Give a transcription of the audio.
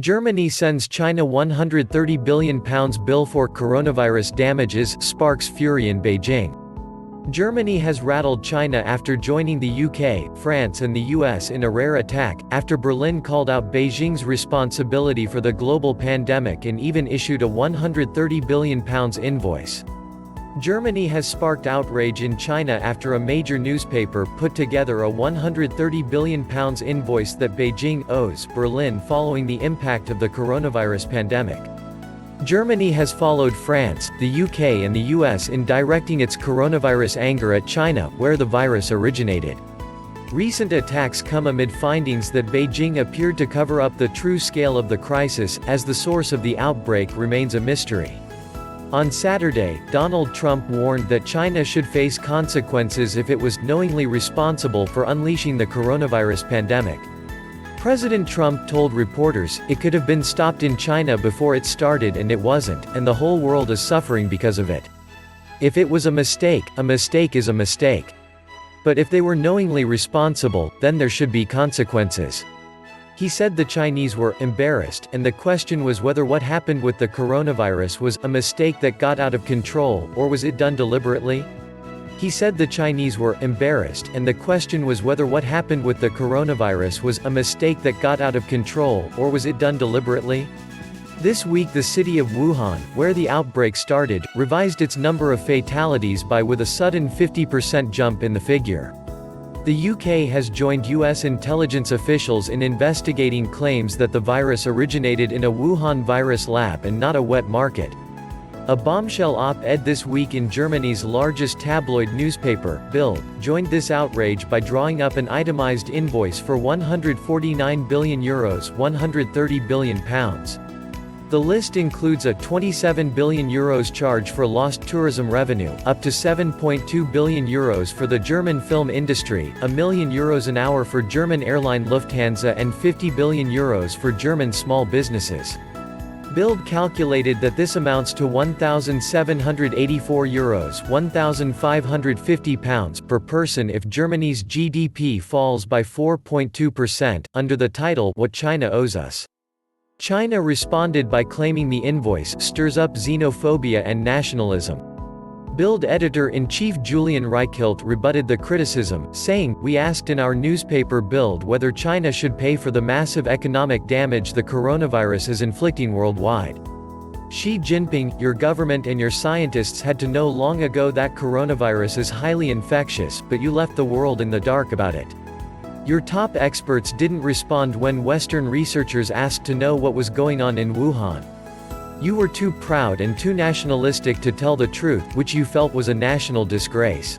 Germany sends China £130 billion bill for coronavirus damages, sparks fury in Beijing. Germany has rattled China after joining the UK, France and the US in a rare attack, after Berlin called out Beijing's responsibility for the global pandemic and even issued a £130 billion invoice. Germany has sparked outrage in China after a major newspaper put together a £130 billion invoice that Beijing owes Berlin following the impact of the coronavirus pandemic. Germany has followed France, the UK and the US in directing its coronavirus anger at China, where the virus originated. Recent attacks come amid findings that Beijing appeared to cover up the true scale of the crisis, as the source of the outbreak remains a mystery. On Saturday, Donald Trump warned that China should face consequences if it was knowingly responsible for unleashing the coronavirus pandemic. President Trump told reporters, "It could have been stopped in China before it started and it wasn't, and the whole world is suffering because of it. If it was a mistake is a mistake. But if they were knowingly responsible, then there should be consequences." He said the Chinese were embarrassed, and the question was whether what happened with the coronavirus was a mistake that got out of control, or was it done deliberately? He said the Chinese were embarrassed, and the question was whether what happened with the coronavirus was a mistake that got out of control, or was it done deliberately? This week the city of Wuhan, where the outbreak started, revised its number of fatalities with a sudden 50% jump in the figure. The UK has joined US intelligence officials in investigating claims that the virus originated in a Wuhan virus lab and not a wet market. A bombshell op-ed this week in Germany's largest tabloid newspaper, Bild, joined this outrage by drawing up an itemized invoice for €149 billion, £130 billion. The list includes a €27 billion charge for lost tourism revenue, up to €7.2 billion for the German film industry, €1 million an hour for German airline Lufthansa and €50 billion for German small businesses. Bild calculated that this amounts to €1,784, £1,550 per person if Germany's GDP falls by 4.2%, under the title "What China Owes Us." China responded by claiming the invoice stirs up xenophobia and nationalism. Bild editor-in-chief Julian Reichelt rebutted the criticism, saying, "We asked in our newspaper Bild whether China should pay for the massive economic damage the coronavirus is inflicting worldwide. Xi Jinping, your government and your scientists had to know long ago that coronavirus is highly infectious, but you left the world in the dark about it. Your top experts didn't respond when Western researchers asked to know what was going on in Wuhan. You were too proud and too nationalistic to tell the truth, which you felt was a national disgrace."